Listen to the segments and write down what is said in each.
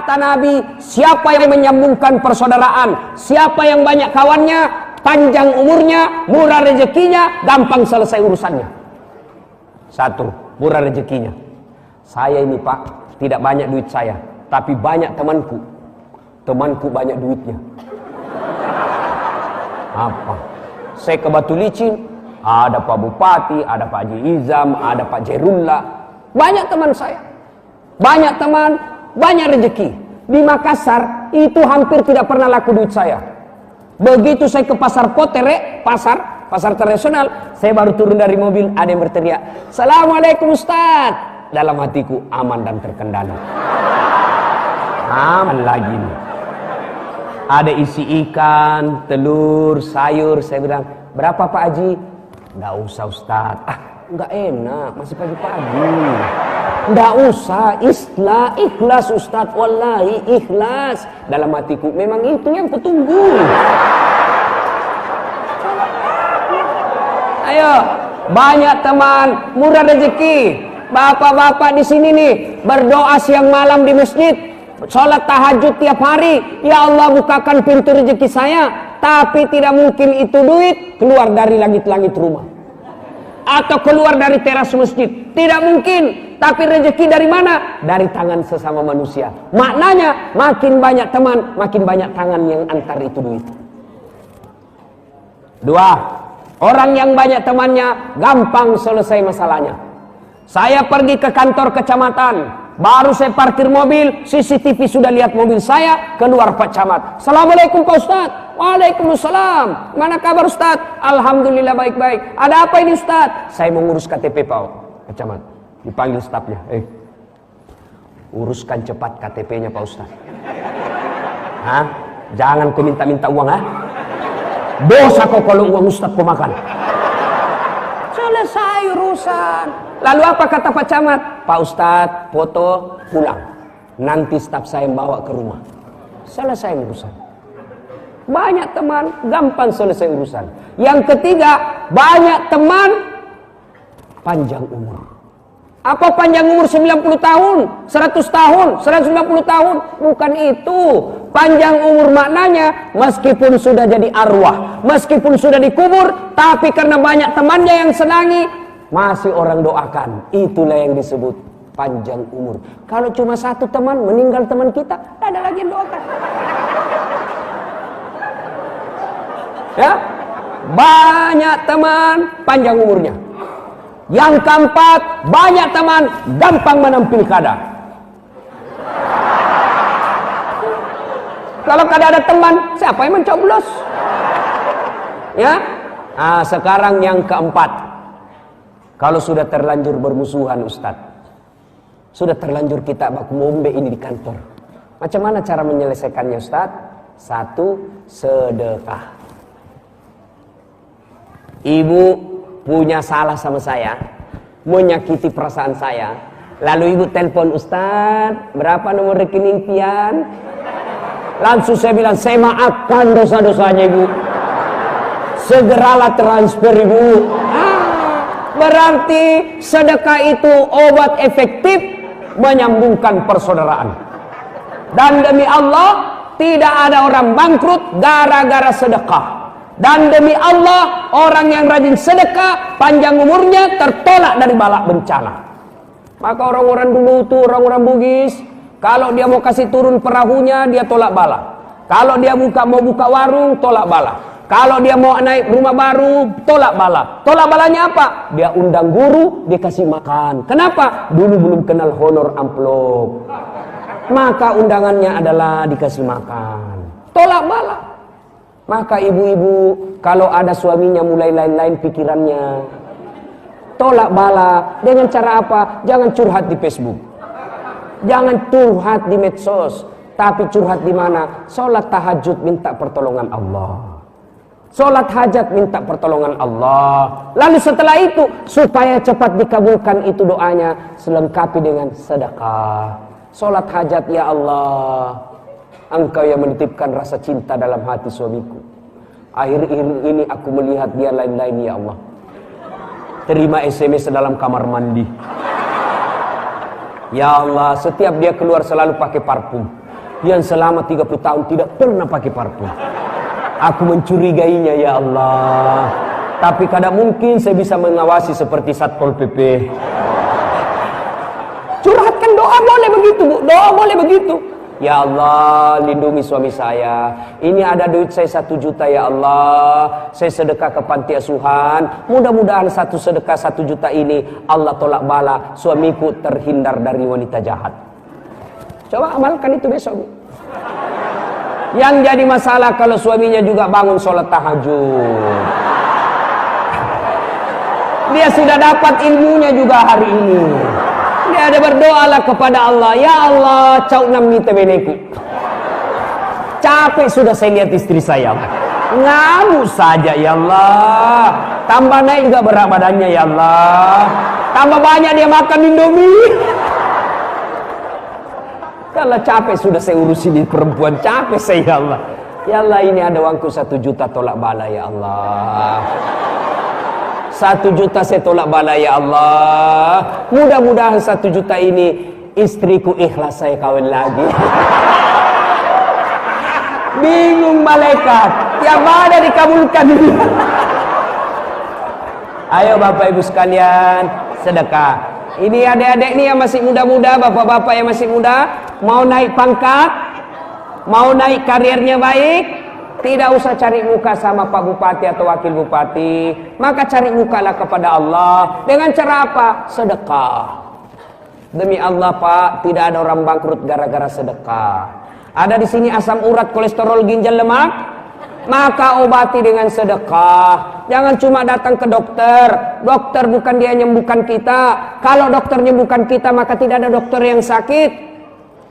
Kata Nabi, siapa yang menyambungkan persaudaraan, siapa yang banyak kawannya, panjang umurnya, murah rezekinya, gampang selesai urusannya. Satu, murah rezekinya. Saya ini Pak, tidak banyak duit saya, tapi banyak temanku. Temanku banyak duitnya. Apa? Saya ke Batu Licin, ada Pak Bupati, ada Pak Haji Izam, ada Pak Jerullah. Banyak teman saya. Banyak teman, banyak rezeki. Di Makassar, itu hampir tidak pernah laku duit saya. Begitu saya ke Pasar Potere, pasar tradisional, saya baru turun dari mobil, ada yang berteriak, "Assalamualaikum Ustaz." Dalam hatiku, aman dan terkendali. Aman lagi nih. Ada isi ikan, telur, sayur. Saya bilang, "Berapa Pak Haji?" "Nggak usah Ustaz." "Ah, nggak enak, masih pagi-pagi." "Nggak usah, ikhlas Ustaz, wallahi ikhlas." Dalam hatiku, memang itu yang kutunggu. Ayo, banyak teman, murah rezeki. Bapak-bapak di sini nih, berdoa siang malam di masjid, sholat tahajud tiap hari. Ya Allah, bukakan pintu rezeki saya. Tapi tidak mungkin itu duit keluar dari langit-langit rumah atau keluar dari teras masjid. Tidak mungkin. Tapi rezeki dari mana? Dari tangan sesama manusia. Maknanya, makin banyak teman, makin banyak tangan yang antar itu duit. Dua, orang yang banyak temannya, gampang selesai masalahnya. Saya pergi ke kantor kecamatan, baru saya parkir mobil, CCTV sudah lihat mobil saya, keluar Pak Camat. "Assalamualaikum Pak Ustaz." "Waalaikumsalam. Mana kabar Ustaz?" "Alhamdulillah baik-baik." "Ada apa ini Ustaz?" "Saya mau ngurus KTP Pak Camat." Dipanggil stafnya, "Uruskan cepat KTP-nya Pak Ustaz." "Hah? Jangan kau minta-minta uang, ha? Dosa kau kalau uang Ustaz kau makan." Selesai urusan. Lalu apa kata Pak Camat? "Pak Ustadz, foto, pulang. Nanti staf saya bawa ke rumah." Selesai urusan. Banyak teman, gampang selesai urusan. Yang ketiga, banyak teman, panjang umur. Apa panjang umur 90 tahun, 100 tahun, 150 tahun? Bukan itu. Panjang umur maknanya, meskipun sudah jadi arwah, meskipun sudah dikubur, tapi karena banyak temannya yang senangi, masih orang doakan. Itulah yang disebut panjang umur. Kalau cuma satu teman, meninggal teman kita, tidak ada lagi yang doakan. Ya, banyak teman, panjang umurnya. Yang keempat, banyak teman, gampang menang pilkada. Kalau kada ada teman, siapa yang mencoblos? Ya. Nah, sekarang yang keempat, kalau sudah terlanjur bermusuhan Ustaz, sudah terlanjur kita baku mombe ini di kantor, macam mana cara menyelesaikannya Ustaz? Satu, sedekah. Ibu punya salah sama saya, menyakiti perasaan saya, lalu ibu telepon, "Ustaz, berapa nomor rekening pian?" Langsung saya bilang, "Saya maafkan dosa-dosanya ibu, segeralah transfer ibu." Berarti sedekah itu obat efektif menyambungkan persaudaraan. Dan demi Allah, tidak ada orang bangkrut gara-gara sedekah. Dan demi Allah, orang yang rajin sedekah, panjang umurnya, tertolak dari bala bencana. Maka orang-orang dulu itu, orang-orang Bugis, kalau dia mau kasih turun perahunya, dia tolak bala. Kalau dia mau buka warung, tolak bala. Kalau dia mau naik rumah baru, tolak bala. Tolak balanya apa? Dia undang guru, dia kasih makan. Kenapa? Dulu belum kenal honor amplop. Maka undangannya adalah dikasih makan. Tolak bala. Maka ibu-ibu, kalau ada suaminya mulai lain-lain pikirannya, tolak bala. Dengan cara apa? Jangan curhat di Facebook. Jangan curhat di medsos. Tapi curhat di mana? Sholat tahajud minta pertolongan Allah. Sholat hajat minta pertolongan Allah. Lalu setelah itu, supaya cepat dikabulkan itu doanya, selengkapi dengan sedekah. Sholat hajat, "Ya Allah, Engkau yang menitipkan rasa cinta dalam hati suamiku. Akhir-akhir ini aku melihat dia lain-lain, ya Allah. Terima SMS dalam kamar mandi. Ya Allah, setiap dia keluar selalu pakai parfum. yang selama 30 tahun tidak pernah pakai parfum. Aku mencurigainya ya Allah. Tapi kadang mungkin saya bisa mengawasi seperti Satpol PP. Curhatkan doa boleh begitu, Bu. Doa boleh begitu. Ya Allah, lindungi suami saya. Ini ada duit saya 1 juta ya Allah. Saya sedekah ke panti asuhan. Mudah-mudahan satu sedekah 1 juta ini Allah tolak bala. Suamiku terhindar dari wanita jahat. Coba amalkan itu besok, Bu. Yang jadi masalah kalau suaminya juga bangun sholat tahajud. Dia sudah dapat ilmunya juga hari ini. Dia ada berdoalah kepada Allah. Ya Allah, cau nami tebeneku. Capek sudah saya lihat istri saya. Ngamuk saja ya Allah. Tambah naik juga berat badannya ya Allah. Tambah banyak dia makan Indomie. Kalau capek sudah saya urusin di perempuan. Capek saya ya Allah. Ya Allah, ini ada uangku 1 juta tolak bala ya Allah. 1 juta saya tolak bala ya Allah. Mudah-mudahan 1 juta ini istriku ikhlas saya kawin lagi. Bingung malaikat, yang mana dikabulkan. Ayo Bapak Ibu sekalian, sedekah. Ini adik-adik nih yang masih muda-muda, bapak-bapak yang masih muda, mau naik pangkat, mau naik karirnya baik, tidak usah cari muka sama Pak Bupati atau Wakil Bupati. Maka cari mukalah kepada Allah. Dengan cara apa? Sedekah. Demi Allah Pak, tidak ada orang bangkrut gara-gara sedekah. Ada di sini asam urat, kolesterol, ginjal, lemak, maka obati dengan sedekah. Jangan cuma datang ke dokter. Dokter bukan dia menyembuhkan kita. Kalau dokter menyembuhkan kita, maka tidak ada dokter yang sakit.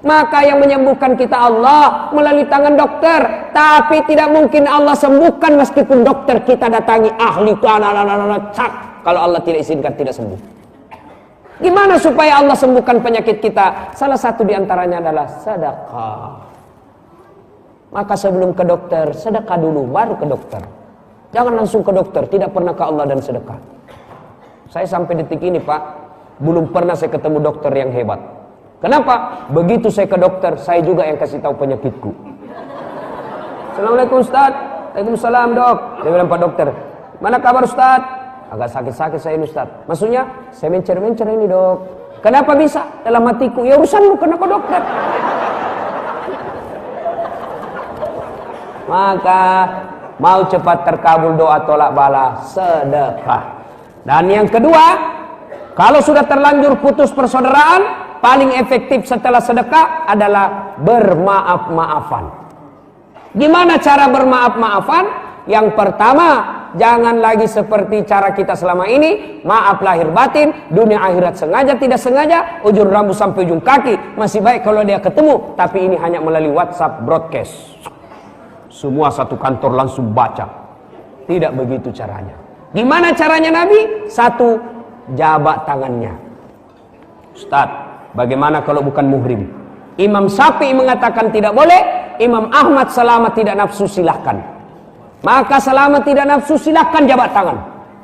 Maka yang menyembuhkan kita Allah melalui tangan dokter. Tapi tidak mungkin Allah sembuhkan meskipun dokter kita datangi ahli. Kalau Allah tidak izinkan, tidak sembuh. Gimana supaya Allah sembuhkan penyakit kita? Salah satu diantaranya adalah sedekah. Maka sebelum ke dokter, sedekah dulu, baru ke dokter. Jangan langsung ke dokter, tidak pernah ke Allah dan sedekah. Saya sampai detik ini Pak, belum pernah saya ketemu dokter yang hebat. Kenapa? Begitu saya ke dokter, saya juga yang kasih tahu penyakitku. Assalamualaikum Ustaz. Waalaikumsalam Dok. Dia bilang Pak Dokter, mana kabar Ustaz? Agak sakit-sakit saya ini Ustaz. Maksudnya, saya mencer-mencer ini Dok. Kenapa bisa? Dalam hatiku, ya urusanmu, kenapa dokter? Maka mau cepat terkabul doa tolak bala, sedekah. Dan yang kedua, kalau sudah terlanjur putus persaudaraan, paling efektif setelah sedekah adalah bermaaf-maafan. Gimana cara bermaaf-maafan? Yang pertama, jangan lagi seperti cara kita selama ini, maaf lahir batin, dunia akhirat sengaja tidak sengaja, ujung rambut sampai ujung kaki. Masih baik kalau dia ketemu, tapi ini hanya melalui WhatsApp broadcast. Semua satu kantor langsung baca. Tidak begitu caranya. Gimana caranya Nabi? Satu, jabat tangannya. Ustaz, bagaimana kalau bukan muhrim? Imam Syafi'i mengatakan tidak boleh. Imam Ahmad selama tidak nafsu silahkan. Maka selama tidak nafsu silahkan jabat tangan.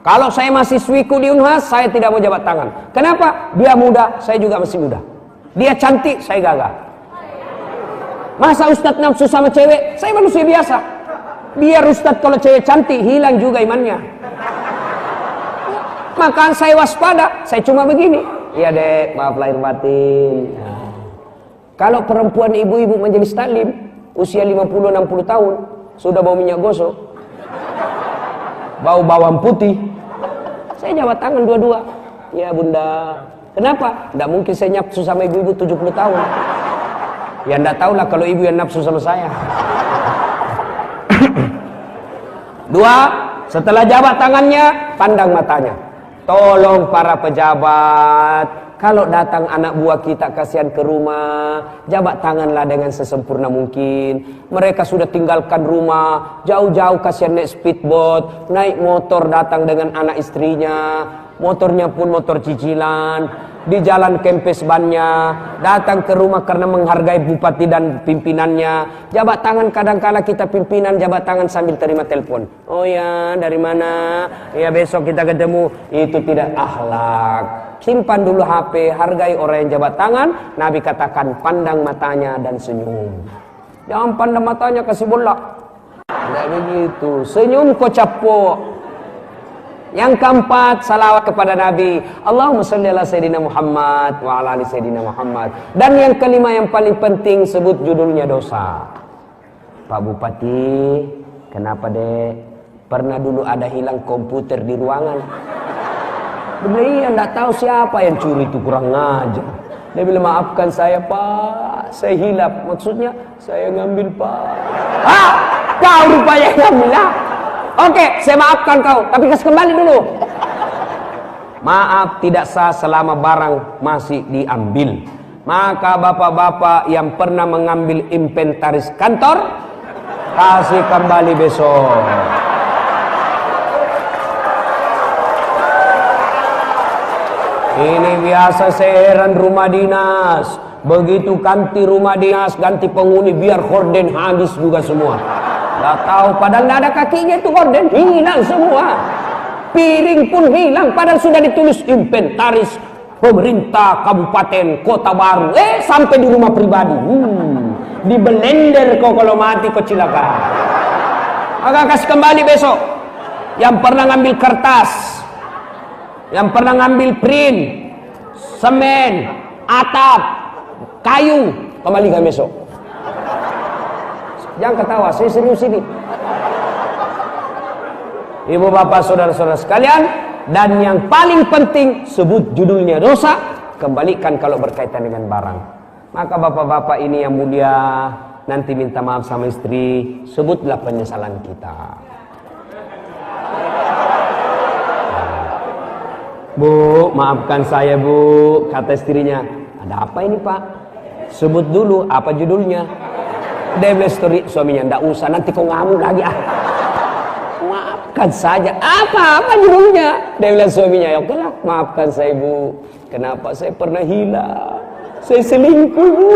Kalau saya masih swiku di Unhas, saya tidak mau jabat tangan. Kenapa? Dia muda, saya juga masih muda. Dia cantik, saya gagah. Masa Ustadz nafsu sama cewek? Saya manusia biasa. Biar Ustadz kalau cewek cantik, hilang juga imannya. Maka saya waspada, saya cuma begini. Iya dek, maaf lahir batin. Nah. Kalau perempuan ibu-ibu majelis taklim, usia 50-60 tahun, sudah bau minyak gosok, bau bawang putih, saya jabat tangan dua-dua. Ya bunda. Kenapa? Tidak mungkin saya nafsu sama ibu-ibu 70 tahun. Ya enggak tahulah kalau ibu yang nafsu sama saya. Dua, setelah jabat tangannya, pandang matanya. Tolong para pejabat, kalau datang anak buah kita kasihan ke rumah, jabat tanganlah dengan sesempurna mungkin. Mereka sudah tinggalkan rumah, jauh-jauh kasihan naik speedboat, naik motor datang dengan anak istrinya, motornya pun motor cicilan. di jalan kempes bannya, datang ke rumah karena menghargai bupati dan pimpinannya. Jabat tangan kadangkala kita pimpinan jabat tangan sambil terima telepon. Oh ya, dari mana? Ya besok kita ketemu. Itu tidak akhlak. Simpan dulu HP, hargai orang yang jabat tangan. Nabi katakan pandang matanya dan senyum. Jangan pandang matanya kasih bola. Tidak begitu. Senyum kocapok. Yang keempat, salawat kepada Nabi. Allahumma sholli ala Sayyidina Muhammad wa ala ali Sayyidina Muhammad. Dan yang kelima yang paling penting, sebut judulnya dosa. Pak Bupati, kenapa dek? Pernah dulu ada hilang komputer di ruangan? Dia bilang, iya, enggak tahu siapa yang curi itu, kurang ngajar. Dia bilang, maafkan saya Pak, saya hilap. Maksudnya, saya ngambil Pak. Ah, kau rupanya ngambil lah. Oke, saya maafkan kau, tapi kasih kembali dulu. Maaf tidak sah selama barang masih diambil. Maka bapak-bapak yang pernah mengambil inventaris kantor, kasih kembali besok. Ini biasa saya heran rumah dinas. Begitu ganti rumah dinas, ganti penghuni, biar horden habis juga semua. Gak tahu, padahal gak ada kakinya itu gorden, hilang semua. Piring pun hilang, padahal sudah ditulis inventaris pemerintah kabupaten kota baru. Sampai di rumah pribadi. Di blender kok kalau mati kok cilaka. Maka kasih kembali besok. Yang pernah ngambil kertas, yang pernah ngambil print, semen, atap, kayu, kembalikan besok. Jangan ketawa, saya serius ini. Ibu bapak saudara-saudara sekalian, dan yang paling penting, sebut judulnya dosa, kembalikan kalau berkaitan dengan barang. Maka bapak-bapak ini yang mulia, nanti minta maaf sama istri, sebutlah penyesalan kita. Bu, maafkan saya bu, kata istrinya. Ada apa ini pak? Sebut dulu, apa judulnya? Dia bilang suaminya, ndak usah, nanti kau ngamuk lagi ah. Maafkan saja. Apa judulnya? Dia bilang suaminya, ya oke lah, maafkan saya bu. Kenapa saya pernah hilang? Saya selingkuh bu.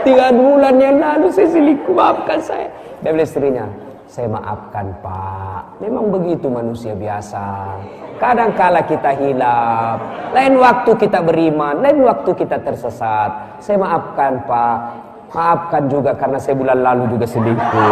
3 bulan yang lalu saya selingkuh, maafkan saya. Dia bilang istrinya, saya maafkan pak. Memang begitu manusia biasa. Kadangkala kita hilaf, lain waktu kita beriman, lain waktu kita tersesat. Saya maafkan pak. Maafkan juga karena saya bulan lalu juga selingkuh.